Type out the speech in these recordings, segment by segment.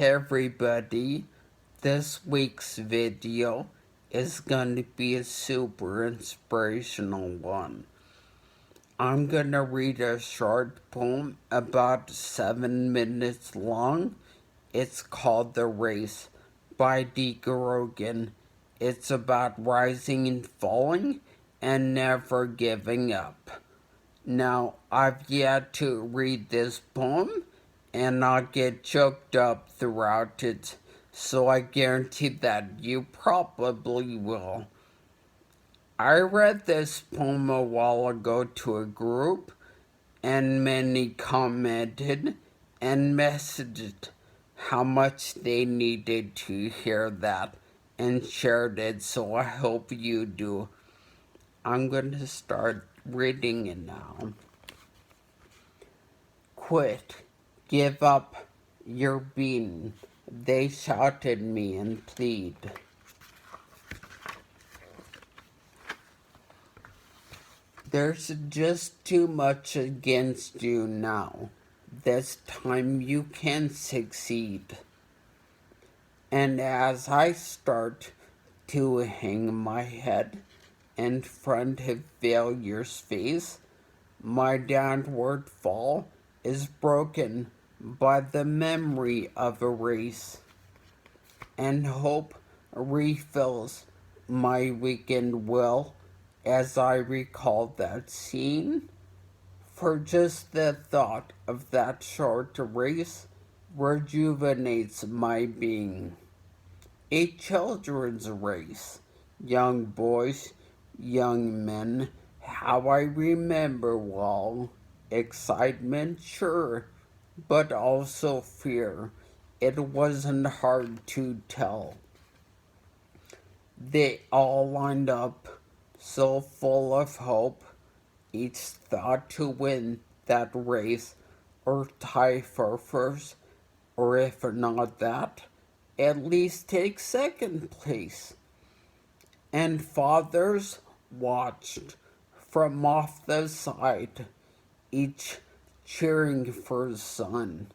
Hey everybody, this week's video is going to be a super inspirational one. I'm going to read a short poem about 7 minutes long. It's called The Race by Dee Rogan. It's about rising and falling and never giving up. Now, I've yet to read this poem, and I'll get choked up throughout it, so I guarantee that you probably will. I read this poem a while ago to a group, and many commented and messaged how much they needed to hear that and shared it, so I hope you do. I'm going to start reading it now. Quit. Give up. You're beaten. They shouted me and plead. There's just too much against you now. This time you can succeed. And as I start to hang my head in front of failure's face, my downward fall is broken by the memory of a race, and hope refills my weakened will as I recall that scene. For just the thought of that short race rejuvenates my being. A children's race, young boys, young men, how I remember all. Excitement, sure, but also fear. It wasn't hard to tell. They all lined up, so full of hope, each thought to win that race or tie for first, or if not that, at least take second place. And fathers watched from off the side, each cheering for his son,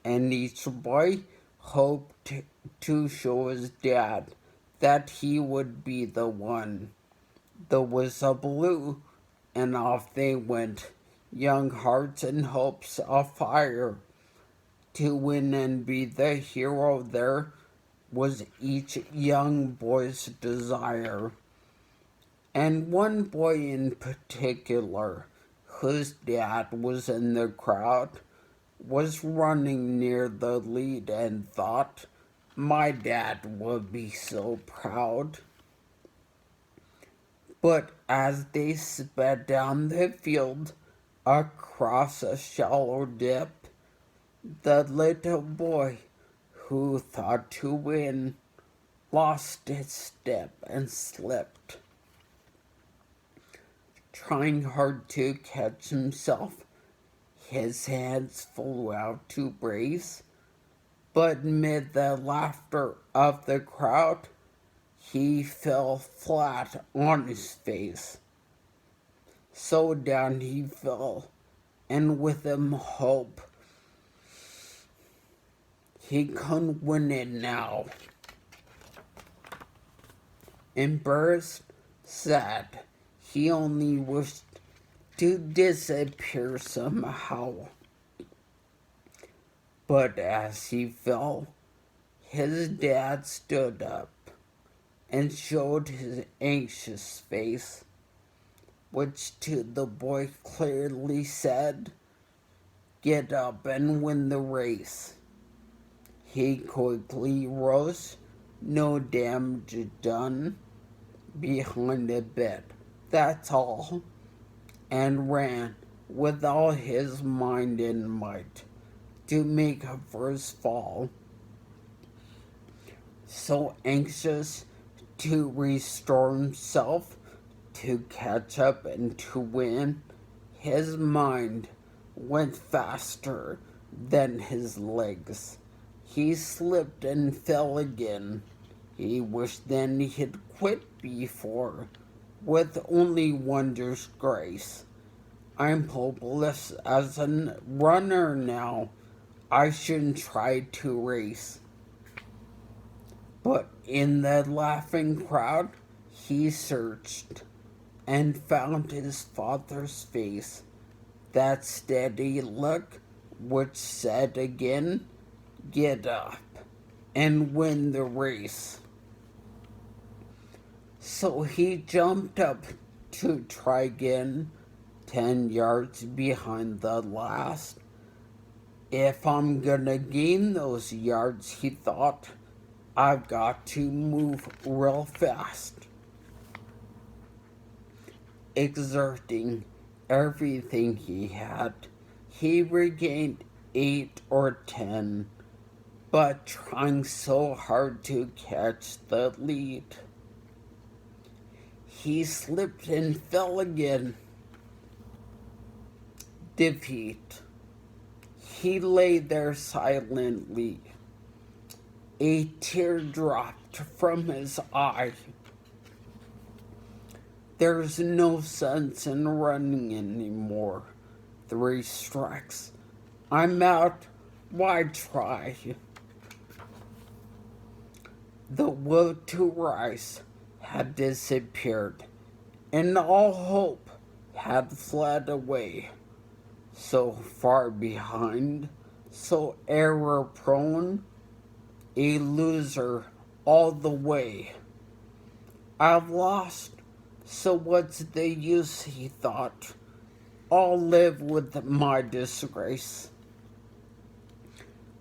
and each boy hoped to show his dad that he would be the one. The whistle blew, and off they went, young hearts and hopes afire. To win and be the hero there was each young boy's desire. And one boy in particular, whose dad was in the crowd, was running near the lead and thought, my dad would be so proud. But as they sped down the field across a shallow dip, the little boy who thought to win lost his step and slipped. Trying hard to catch himself, his hands flew out to brace, but mid the laughter of the crowd, he fell flat on his face. So down he fell, and with him hope. He couldn't win it now. Embarrassed, sad, he only wished to disappear somehow. But as he fell, his dad stood up and showed his anxious face, which to the boy clearly said, get up and win the race. He quickly rose, no damage done, behind a bed, that's all, and ran with all his mind and might to make up for his fall. So anxious to restore himself, to catch up and to win, his mind went faster than his legs. He slipped and fell again. He wished then he had quit before, with only wondrous grace. I'm hopeless as a runner now. I shouldn't try to race. But in the laughing crowd, he searched and found his father's face, that steady look which said again, "Get up and win the race." So he jumped up to try again, 10 yards behind the last. If I'm gonna gain those yards, he thought, I've got to move real fast. Exerting everything he had, he regained 8 or 10, but trying so hard to catch the lead. He slipped and fell again. Defeat. He lay there silently. A tear dropped from his eye. There's no sense in running anymore. 3 strikes. I'm out. Why try? The will to rise had disappeared, and all hope had fled away. So far behind, so error prone, a loser all the way. I've lost, so what's the use, he thought. I'll live with my disgrace.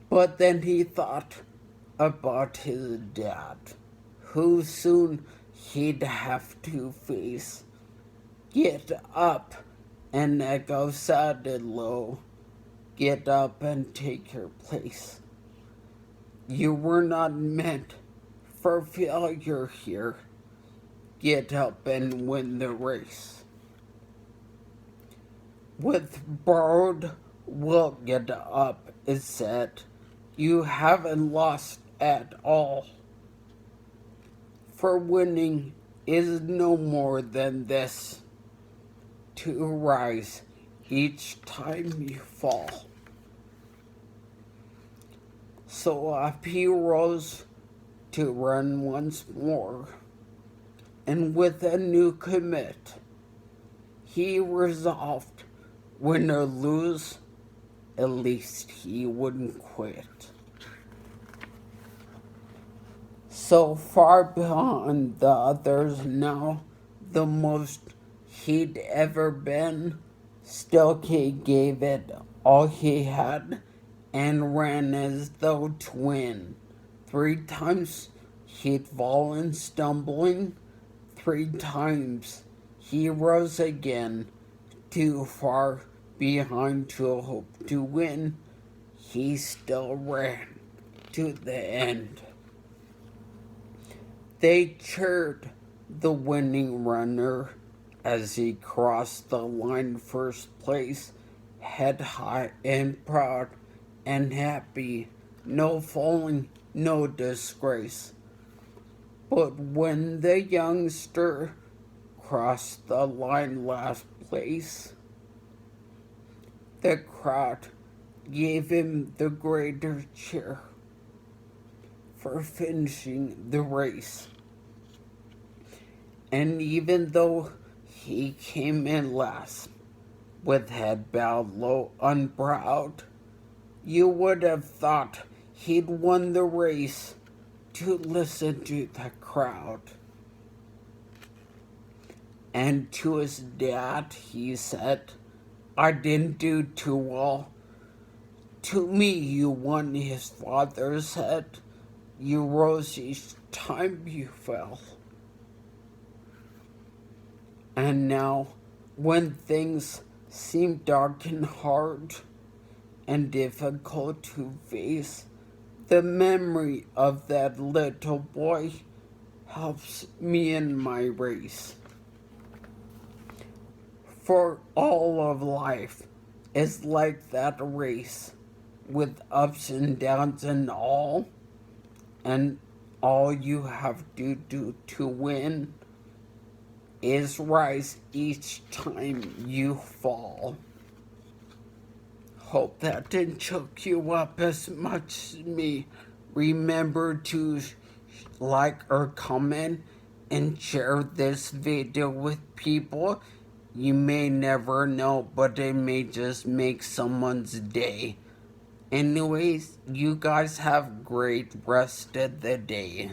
But then he thought about his dad, who soon he'd have to face. Get up, and echo sounded low. Get up and take your place. You were not meant for failure here. Get up and win the race. With borrowed will, get up, it said. You haven't lost at all. For winning is no more than this, to rise each time you fall. So up he rose to run once more, and with a new commit, he resolved, win or lose, at least he wouldn't quit. So far beyond the others now, the most he'd ever been, still he gave it all he had and ran as though to win. 3 times he'd fallen stumbling, 3 times he rose again, too far behind to hope to win. He still ran to the end. They cheered the winning runner as he crossed the line first place, head high and proud and happy, no falling, no disgrace. But when the youngster crossed the line last place, the crowd gave him the greater cheer for finishing the race. And even though he came in last, with head bowed low, unproud, you would have thought he'd won the race to listen to the crowd. And to his dad he said, I didn't do too well. To me you won, his father said. You rose each time you fell. And now, when things seem dark and hard and difficult to face, the memory of that little boy helps me in my race. For all of life is like that race, with ups and downs and all you have to do to win is rise each time you fall. Hope that didn't choke you up as much as me. Remember to like or comment and share this video with people. You may never know, but it may just make someone's day. Anyways, you guys have great rest of the day.